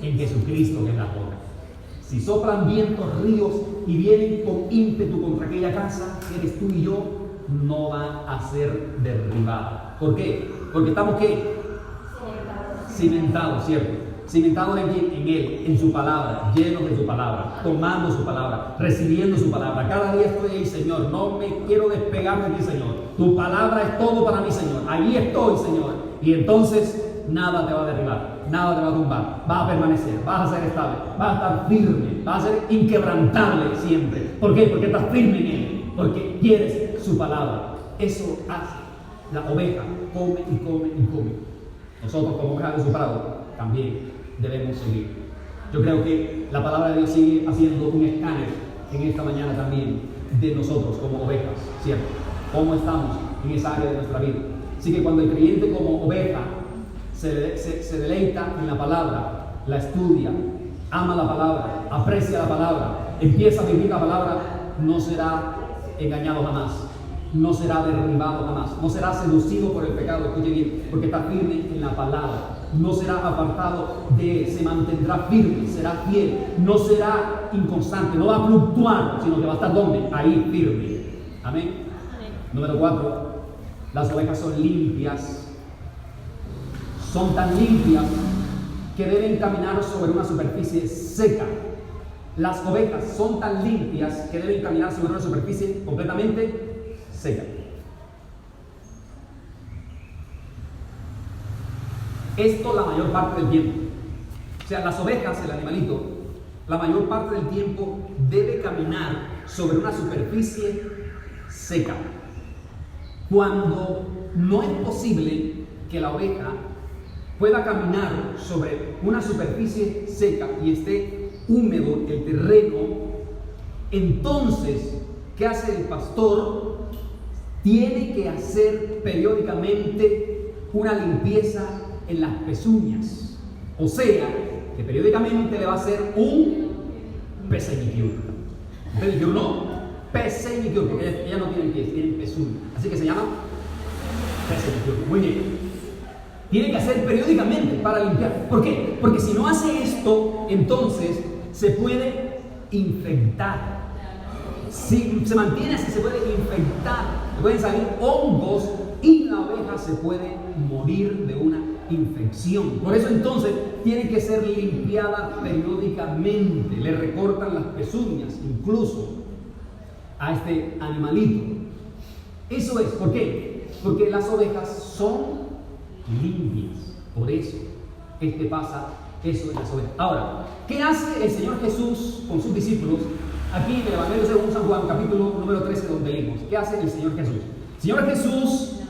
En Jesucristo, que es la roca. Si soplan vientos, ríos y vienen con ímpetu contra aquella casa, eres tú y yo, no va a ser derribada. ¿Por qué? Porque estamos ¿qué? Cimentados, ¿cierto? Cimentados en quién? En Él, en su palabra, llenos de su palabra, tomando su palabra, recibiendo su palabra. Cada día estoy ahí, Señor, no me quiero despegar de ti, Señor. Tu palabra es todo para mí, Señor. Allí estoy, Señor. Y entonces nada te va a derribar, nada te va a tumbar. Vas a permanecer, vas a ser estable, vas a estar firme, vas a ser inquebrantable siempre. ¿Por qué? Porque estás firme en Él, porque quieres su palabra. Eso hace la oveja, come y come y come. Nosotros como ovejas de su prado también debemos seguir. Yo creo que la palabra de Dios sigue haciendo un escáner en esta mañana también de nosotros como ovejas, ¿cierto? ¿Cómo estamos en esa área de nuestra vida? Así que cuando el creyente como oveja se deleita en la palabra, la estudia, ama la palabra, aprecia la palabra, empieza a vivir la palabra, no será engañado jamás, no será derribado jamás, no será seducido por el pecado, escuche bien, porque está firme en la palabra, no será apartado de él, se mantendrá firme, será fiel, no será inconstante, no va a fluctuar, sino que va a estar ¿dónde? Ahí firme. Amén. Número 4, las ovejas son limpias. Son tan limpias que deben caminar sobre una superficie seca. Las ovejas son tan limpias que deben caminar sobre una superficie completamente seca. Esto la mayor parte del tiempo. O sea, las ovejas, el animalito, la mayor parte del tiempo debe caminar sobre una superficie seca. Cuando no es posible que la oveja pueda caminar sobre una superficie seca y esté húmedo el terreno, entonces, ¿qué hace el pastor? Tiene que hacer periódicamente una limpieza en las pezuñas. O sea, que periódicamente le va a hacer un peseñicure. Pedicure no, peseñicure, porque ella no tiene pies, tiene pezuñas. Así que se llama peseñicure. Muy bien. Tiene que hacer periódicamente para limpiar. ¿Por qué? Porque si no hace esto, entonces se puede infectar. Si se mantiene así, se puede infectar. Le pueden salir hongos y la oveja se puede morir de una infección. Por eso entonces tiene que ser limpiada periódicamente. Le recortan las pezuñas, incluso a este animalito. Eso es, ¿por qué? Porque las ovejas son limpias. Por eso pasa eso en las ovejas. Ahora, ¿qué hace el Señor Jesús con sus discípulos? Aquí en el Evangelio según San Juan, capítulo número 13, donde leímos. ¿Qué hace el Señor Jesús? El Señor Jesús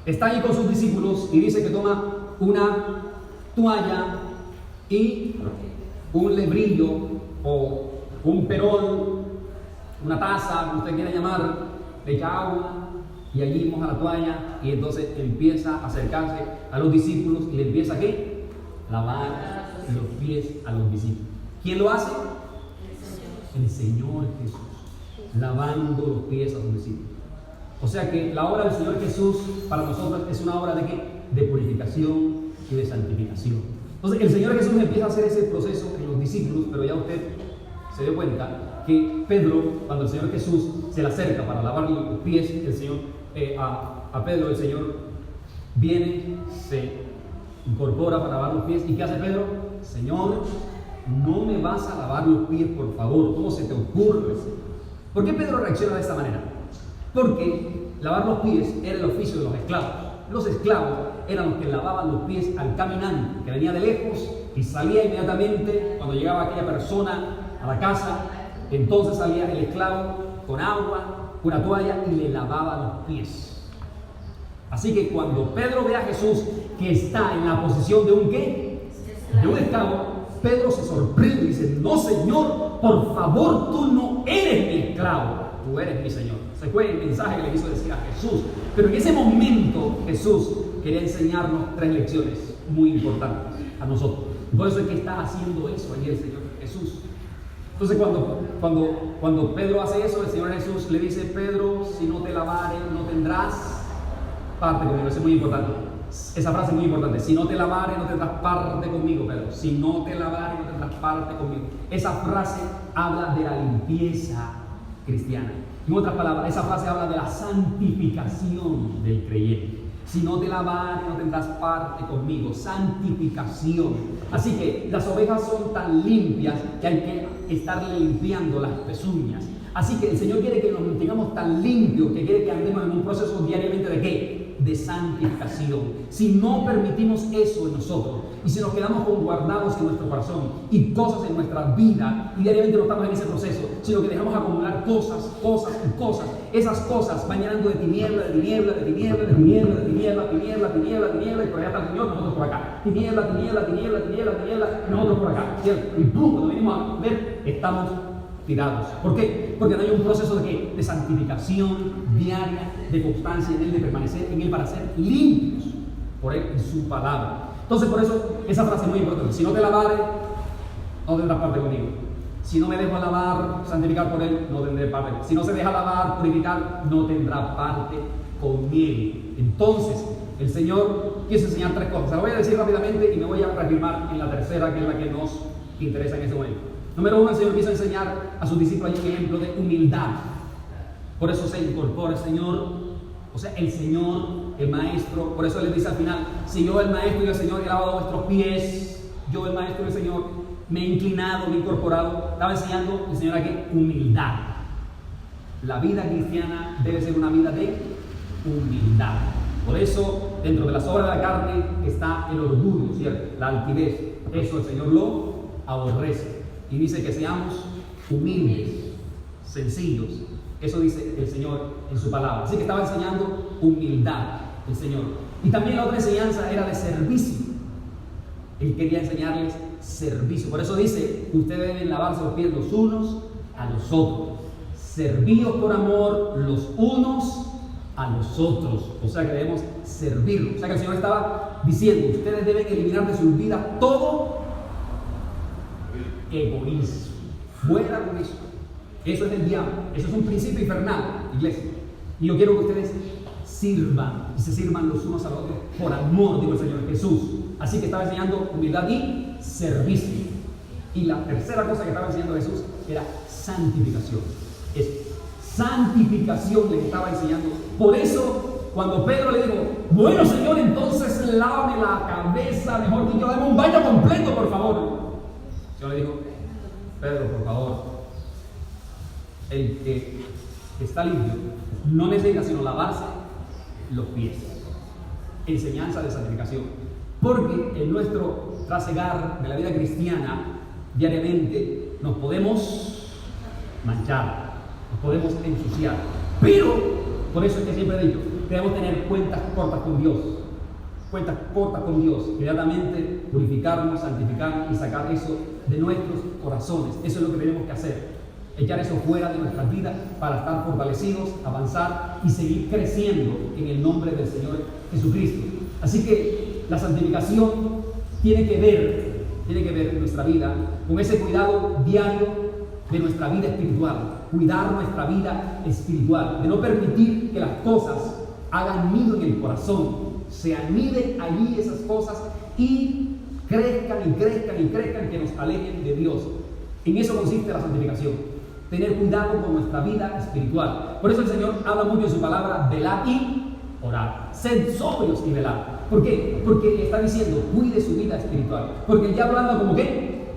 está ahí con sus discípulos y dice que toma una toalla y un lebrillo o un perol, una taza, como usted quiera llamar, le echa agua y allí moja la toalla y entonces empieza a acercarse a los discípulos y le empieza a ¿qué? Lavar los pies a los discípulos. ¿Quién lo hace? El Señor Jesús, lavando los pies a los discípulos. O sea que la obra del Señor Jesús para nosotros es una obra de ¿qué? De purificación y de santificación. Entonces el Señor Jesús empieza a hacer ese proceso en los discípulos, pero ya usted se dio cuenta que Pedro, cuando el Señor Jesús se le acerca para lavarle los pies, el Señor, a Pedro el Señor viene, se incorpora para lavar los pies. ¿Y qué hace Pedro? Señor, no me vas a lavar los pies, por favor. ¿Cómo se te ocurre? ¿Por qué Pedro reacciona de esta manera? Porque lavar los pies era el oficio de los esclavos. Los esclavos eran los que lavaban los pies al caminante, que venía de lejos y salía inmediatamente cuando llegaba aquella persona a la casa. Entonces salía el esclavo con agua, una toalla y le lavaba los pies. Así que cuando Pedro ve a Jesús que está en la posición de un ¿qué? De un esclavo, Pedro se sorprende y dice: no, Señor, por favor, tú no eres mi esclavo, tú eres mi Señor. Ese fue el mensaje que le quiso decir a Jesús. Pero en ese momento Jesús quería enseñarnos 3 lecciones muy importantes a nosotros. Por eso es que está haciendo eso allí el Señor Jesús. Entonces cuando Pedro hace eso, el Señor Jesús le dice: Pedro, si no te lavares, no tendrás parte conmigo. Eso es muy importante. Esa frase es muy importante. Si no te lavares, no tendrás parte conmigo, Pedro. Si no te lavares, no tendrás parte conmigo. Esa frase habla de la limpieza cristiana. En otras palabras, esa frase habla de la santificación del creyente. Si no te lavares, no tendrás parte conmigo. Santificación. Así que las ovejas son tan limpias que hay que estarle limpiando las pezuñas. Así que el Señor quiere que nos mantengamos tan limpios, que quiere que andemos en un proceso diariamente de ¿qué? De santificación. Si no permitimos eso en nosotros y si nos quedamos con guardados en nuestro corazón y cosas en nuestra vida y diariamente no estamos en ese proceso, sino que dejamos acumular cosas, esas cosas van llenando de tiniebla, y por allá está el Señor, nosotros por acá. Tiniebla, y nosotros por acá. ¿Cierto? Y ¡pum! Cuando venimos a ver, estamos tirados. ¿Por qué? Porque no hay un proceso de ¿qué? De santificación diaria, de constancia en Él, de permanecer en Él para ser limpios por Él y su palabra. Entonces, por eso, esa frase es muy importante. Si no te lavares, no tendrás parte conmigo. Si no me dejo lavar, santificar por Él, no tendré parte. Si no se deja lavar, purificar, no tendrá parte conmigo. Entonces, el Señor quiso enseñar 3 cosas. Se las voy a decir rápidamente y me voy a reafirmar en la tercera, que es la que nos interesa en ese momento. Número 1, el Señor quiso enseñar a sus discípulos un ejemplo de humildad. Por eso se incorpora el Señor, o sea, el Señor, el Maestro. Por eso les dice al final: si yo, el Maestro y el Señor, he lavado vuestros pies, yo, el Maestro y el Señor, me he inclinado, me he incorporado. Estaba enseñando el Señor aquí humildad. La vida cristiana debe ser una vida de humildad. Por eso, dentro de las obras de la carne está el orgullo, ¿cierto? La altivez. Eso el Señor lo aborrece. Y dice que seamos humildes, sencillos. Eso dice el Señor en su palabra. Así que estaba enseñando humildad el Señor. Y también la otra enseñanza era de servicio. Él quería enseñarles servicio. Por eso dice: ustedes deben lavarse los pies los unos a los otros. Servíos por amor los unos a los otros. O sea que debemos servirlos. O sea que el Señor estaba diciendo: ustedes deben eliminar de sus vidas todo egoísmo. Fuera con eso. Eso es del diablo. Eso es un principio infernal, iglesia. Y yo quiero que ustedes sirvan y se sirvan los unos a los otros por amor, dijo el Señor Jesús. Así que estaba enseñando humildad y servicio. Y la tercera cosa que estaba enseñando Jesús era santificación. Es santificación le estaba enseñando. Por eso, cuando Pedro le dijo: bueno, Señor, entonces lávame la cabeza, mejor dicho, dame un baño completo, por favor. El Señor le dijo: Pedro, por favor, el que está limpio, no necesita sino lavarse los pies. Enseñanza de santificación. Porque en nuestro trasegar de la vida cristiana, diariamente, nos podemos manchar, nos podemos ensuciar. Pero, por eso es que siempre he dicho, debemos tener cuentas cortas con Dios. Cuentas cortas con Dios. Inmediatamente purificarnos, santificarnos y sacar eso de nuestros corazones. Eso es lo que tenemos que hacer. Echar eso fuera de nuestras vidas para estar fortalecidos, avanzar y seguir creciendo en el nombre del Señor Jesucristo. Así que la santificación tiene que ver en nuestra vida con ese cuidado diario de nuestra vida espiritual. Cuidar nuestra vida espiritual, de no permitir que las cosas hagan nido en el corazón, se aniden allí esas cosas y crezcan, que nos alejen de Dios. En eso consiste la santificación. Tener cuidado con nuestra vida espiritual. Por eso el Señor habla mucho en su palabra, velad y orad. Sed sobrios y velad. ¿Por qué? Porque está diciendo, cuide su vida espiritual. Porque el diablo anda como ¿qué?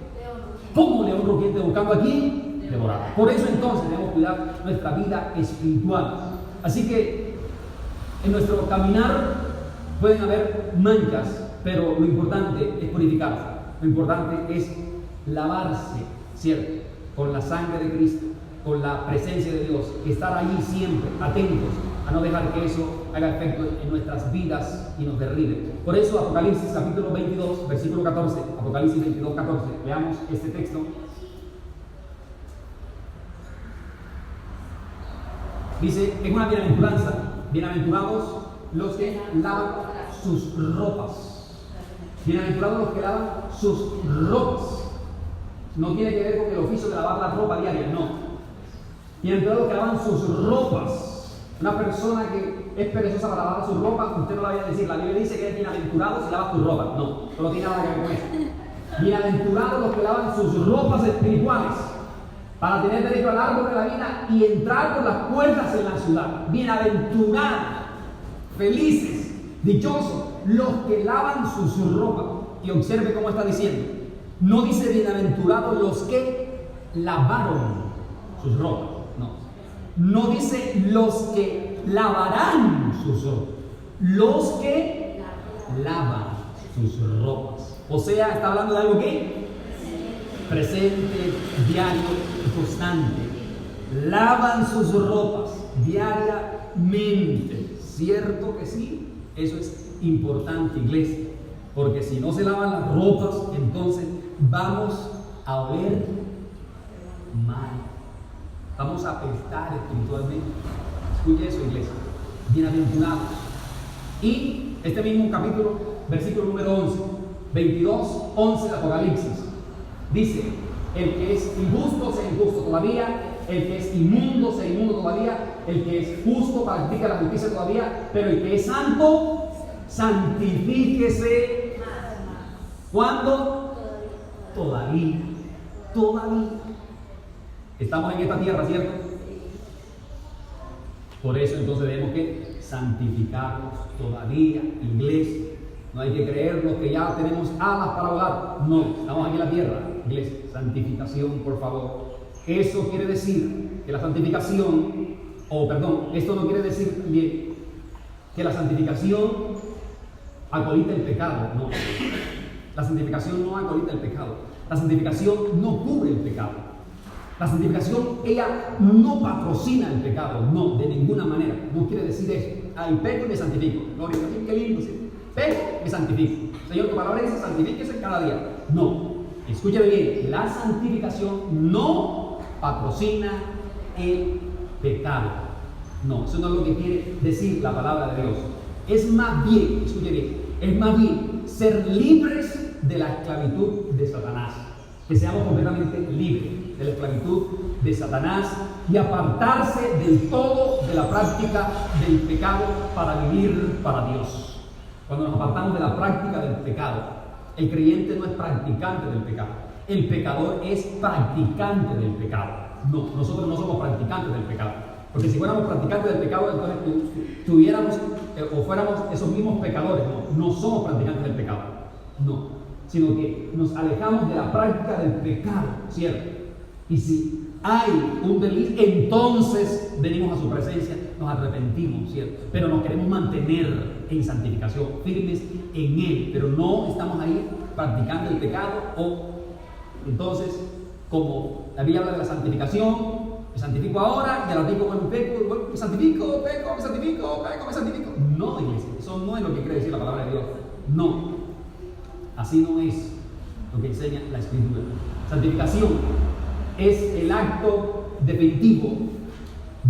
Como león rugiente buscando aquí devorar. Por eso entonces debemos cuidar nuestra vida espiritual. Así que en nuestro caminar pueden haber manchas, pero lo importante es purificarse. Lo importante es lavarse, ¿cierto? Con la sangre de Cristo, con la presencia de Dios, estar allí siempre, atentos a no dejar que eso haga efecto en nuestras vidas y nos derribe. Por eso Apocalipsis capítulo 22, versículo 14, Apocalipsis 22, 14, leamos este texto. Dice, es una bienaventuranza, bienaventurados los que lavan sus ropas. Bienaventurados los que lavan sus ropas. No tiene que ver con el oficio de lavar la ropa diaria, no. Bienaventurados los que lavan sus ropas. Una persona que es perezosa para lavar sus ropas, usted no la vaya a decir. La Biblia dice que es bienaventurado si lavas tu ropa. No, no tiene nada que ver con eso. Bienaventurados los que lavan sus ropas espirituales para tener derecho al árbol de la vida y entrar por las puertas en la ciudad. Bienaventurados, felices, dichosos los que lavan sus ropas. Y observe cómo está diciendo. No dice bienaventurados los que lavaron sus ropas. No dice los que lavarán sus ropas. Los que lavan sus ropas. O sea, está hablando de algo que presente, diario y constante. Lavan sus ropas diariamente. ¿Cierto que sí? Eso es importante, iglesia. Porque si no se lavan las ropas, entonces vamos a oler mal. Vamos a apestar espiritualmente. Escuche eso, iglesia. Bienaventurados. Y este mismo capítulo, versículo número 11, 22, 11 de Apocalipsis, dice, el que es injusto sea injusto todavía, el que es inmundo sea inmundo todavía, el que es justo practica la justicia todavía, pero el que es santo, santifíquese. ¿Cuándo? Todavía. Estamos en esta tierra, ¿cierto? Por eso entonces debemos que santificarnos todavía, iglesia. No hay que creernos que ya tenemos alas para volar. No, estamos aquí en la tierra, iglesia. Santificación, por favor. Eso quiere decir que la santificación, esto no quiere decir también que la santificación acolita el pecado. No. La santificación no acolita el pecado. La santificación no cubre el pecado. La santificación, ella no patrocina el pecado, no, de ninguna manera. No quiere decir eso. Ay, peco y me santifico. Gloria a Dios, qué lindo, ¿sí? Peco y me santifico. Señor, tu palabra dice, santifíquese cada día. No, escúchame bien, la santificación no patrocina el pecado. No, eso no es lo que quiere decir la palabra de Dios. Es más bien, escuche bien, es más bien ser libres de la esclavitud de Satanás. Que seamos completamente libres de la esclavitud de Satanás y apartarse del todo de la práctica del pecado para vivir para Dios. Cuando nos apartamos de la práctica del pecado, el creyente no es practicante del pecado, el pecador es practicante del pecado. No, nosotros no somos practicantes del pecado, porque si fuéramos practicantes del pecado, entonces tuviéramos o fuéramos esos mismos pecadores. No somos practicantes del pecado, no, sino que nos alejamos de la práctica del pecado, ¿cierto? Y si hay un delito, entonces venimos a su presencia, nos arrepentimos, ¿cierto? Pero nos queremos mantener en santificación, firmes en Él, pero no estamos ahí practicando el pecado. O entonces, como la Biblia habla de la santificación, me santifico ahora y al ratito cuando peco, bueno, me santifico, peco, me santifico, peco, me santifico. No, iglesia, eso no es lo que quiere decir la palabra de Dios. No, así no es lo que enseña la Escritura. Santificación es el acto definitivo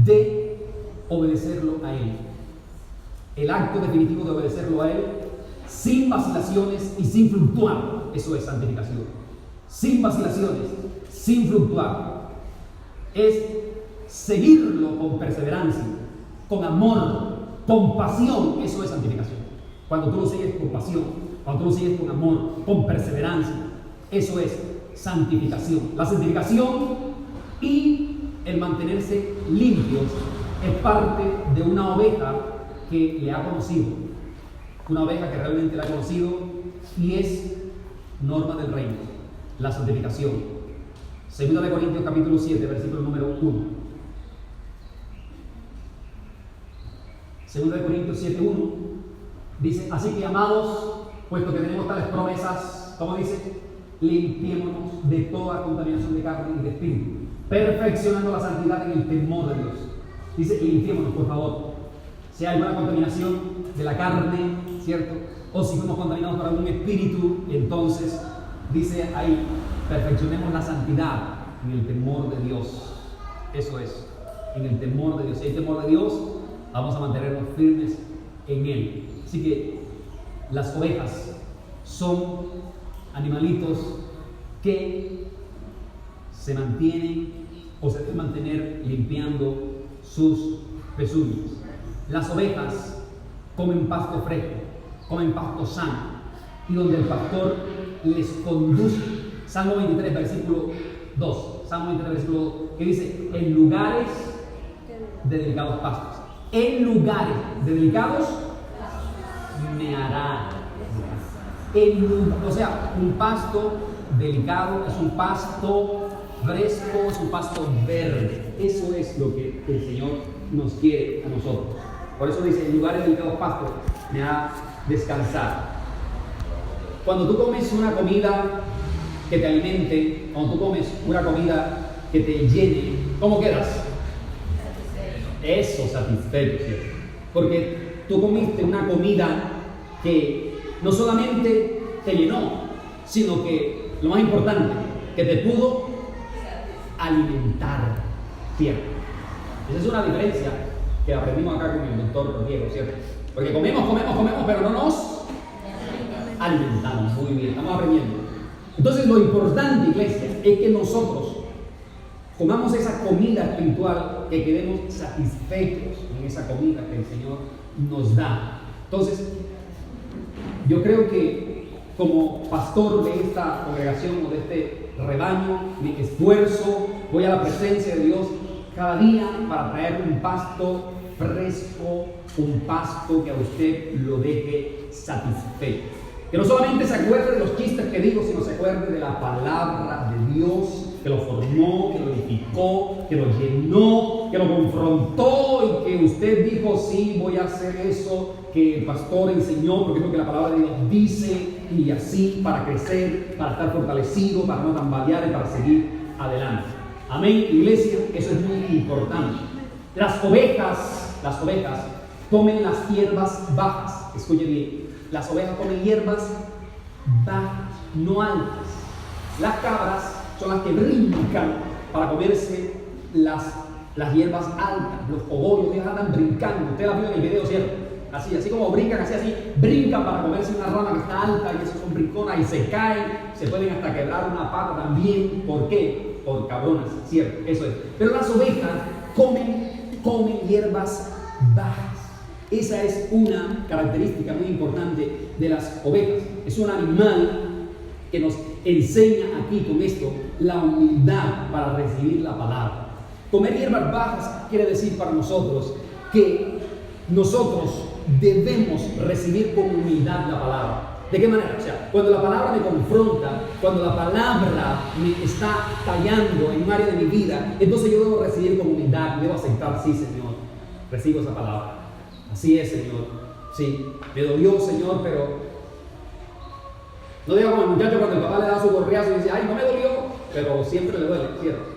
de obedecerlo a Él. El acto definitivo de obedecerlo a Él sin vacilaciones y sin fluctuar. Eso es santificación. Sin vacilaciones, sin fluctuar. Es seguirlo con perseverancia, con amor, con pasión. Eso es santificación. Cuando tú lo sigues con pasión, cuando tú lo sigues con amor, con perseverancia, eso es santificación. La santificación y el mantenerse limpios es parte de una oveja que le ha conocido, una oveja que realmente la ha conocido, y es norma del reino, la santificación. 2 Corintios capítulo 7, versículo número 1. 2 Corintios 7, 1 dice: así que, amados, puesto que tenemos tales promesas, ¿cómo dice? Limpiémonos de toda contaminación de carne y de espíritu, perfeccionando la santidad en el temor de Dios. Dice: limpiémonos, por favor. Si hay alguna contaminación de la carne, ¿cierto? O si fuimos contaminados por algún espíritu, entonces dice ahí: perfeccionemos la santidad en el temor de Dios. Eso es, en el temor de Dios. Si hay temor de Dios, vamos a mantenernos firmes en Él. Así que las ovejas son animalitos que se mantienen o se deben mantener limpiando sus pezuñas. Las ovejas comen pasto fresco, comen pasto sano, y donde el pastor les conduce. Salmo 23, versículo 2. Salmo 23, versículo 2, que dice: en lugares de delicados pastos. En lugares de delicados me hará. O sea, un pasto delicado es un pasto fresco, es un pasto verde. Eso es lo que el Señor nos quiere a nosotros. Por eso dice: en lugares de delicados pastos me hará descansar. Cuando tú comes una comida que te alimente, cuando tú comes una comida que te llene, ¿cómo quedas? Eso, satisfecho, ¿cierto? Porque tú comiste una comida que no solamente te llenó, sino que, lo más importante, que te pudo alimentar, ¿cierto? Esa es una diferencia que aprendimos acá con el doctor Diego, ¿cierto? Porque comemos, pero no nos alimentamos. Muy bien, estamos aprendiendo. Entonces, lo importante, iglesia, es que nosotros comamos esa comida espiritual, que quedemos satisfechos en esa comida que el Señor nos da. Entonces, yo creo que como pastor de esta congregación o de este rebaño, mi esfuerzo, voy a la presencia de Dios cada día para traer un pasto fresco, un pasto que a usted lo deje satisfecho. Que no solamente se acuerde de los chistes que digo, sino se acuerde de la palabra de Dios, que lo formó, que lo edificó, que lo llenó, que lo confrontó, y que usted dijo: sí, voy a hacer eso que el pastor enseñó, porque es lo que la palabra de Dios dice, y así para crecer, para estar fortalecido, para no tambalear y para seguir adelante. Amén, iglesia, eso es muy importante. Las ovejas comen las hierbas bajas. Escuche bien, las ovejas comen hierbas bajas, no altas. Las cabras son las que brincan para comerse las hierbas altas. Los cogollos, ellos andan brincando. Usted la vio en el video, ¿cierto? Así como brincan, así, brincan para comerse una rama que está alta, y esas son brinconas y se caen, se pueden hasta quebrar una pata también. ¿Por qué? Por cabronas, ¿cierto? Eso es. Pero las ovejas comen hierbas bajas. Esa es una característica muy importante de las ovejas. Es un animal que nos enseña aquí con esto la humildad para recibir la palabra. Comer hierbas bajas quiere decir para nosotros que nosotros debemos recibir con humildad la palabra. ¿De qué manera? O sea, cuando la palabra me confronta, cuando la palabra me está tallando en un área de mi vida, entonces yo debo recibir con humildad, debo aceptar, sí, Señor, recibo esa palabra. Así es, Señor. Sí, me dolió, Señor, pero no diga como el muchacho cuando el papá le da su gorriazo y dice, ay, no me dolió, pero siempre le duele, ¿cierto?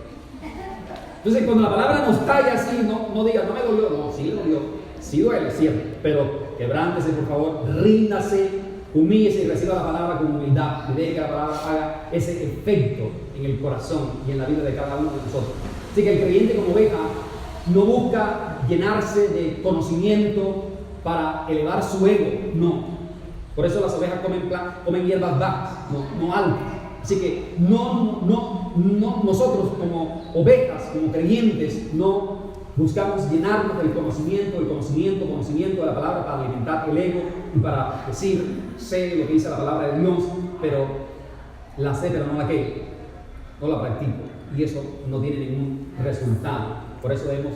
Entonces, cuando la palabra nos talla así, no diga, no me dolió, no, sí dolió, sí duele, cierto, pero quebrántese, por favor, ríndase, humíllese y reciba la palabra con humildad y deje que la palabra haga ese efecto en el corazón y en la vida de cada uno de nosotros. Así que el creyente como oveja no busca llenarse de conocimiento para elevar su ego, no. Por eso las ovejas comen hierbas bajas, no altas. Así que nosotros como ovejas, como creyentes, no buscamos llenarnos del conocimiento de la palabra para alimentar el ego y para decir, sé lo que dice la palabra de Dios, pero la sé, pero no la quiero, no la practico. Y eso no tiene ningún resultado. Por eso debemos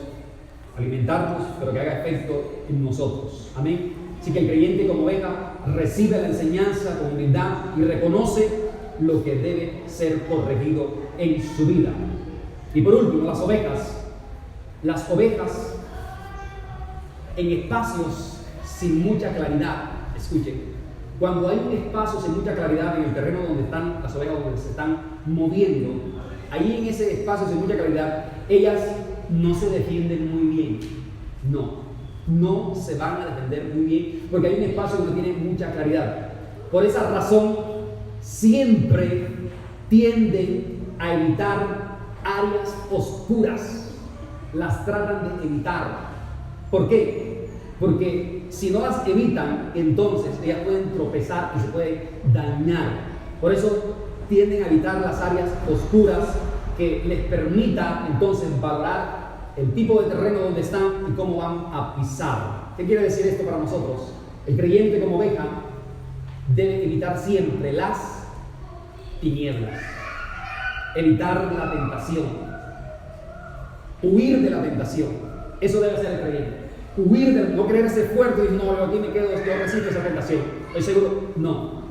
alimentarnos, pero que haga efecto en nosotros. Amén. Así que el creyente como oveja recibe la enseñanza con humildad y reconoce lo que debe ser corregido en su vida. Y por último, las ovejas en espacios sin mucha claridad. Escuchen, cuando hay un espacio sin mucha claridad en el terreno donde están las ovejas, donde se están moviendo, ahí en ese espacio sin mucha claridad, ellas no se defienden muy bien. No se van a defender muy bien porque hay un espacio donde tiene mucha claridad. Por esa razón, siempre tienden a evitar áreas oscuras. Las tratan de evitar. ¿Por qué? Porque si no las evitan, entonces ellas pueden tropezar y se pueden dañar. Por eso tienden a evitar las áreas oscuras que les permita entonces valorar el tipo de terreno donde están y cómo van a pisar. ¿Qué quiere decir esto para nosotros? El creyente como oveja debe evitar siempre las tinieblas, evitar la tentación, huir de la tentación. Eso debe ser el creyente. Huir de, no creerse fuerte y decir, no, yo aquí me quedo, yo resisto esa tentación. ¿Estoy seguro? No.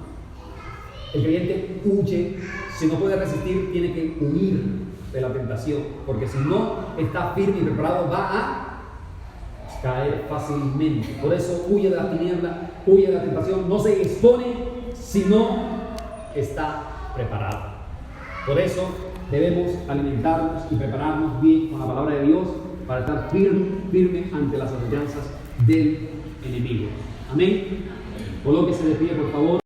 El creyente huye. Si no puede resistir, tiene que huir de la tentación, porque si no está firme y preparado, va a caer fácilmente. Por eso huye de la tiniebla, huye de la tentación, no se expone si no está preparado. Por eso debemos alimentarnos y prepararnos bien con la palabra de Dios para estar firme ante las amenazas del enemigo. Amén. Colóquese de pie, por favor.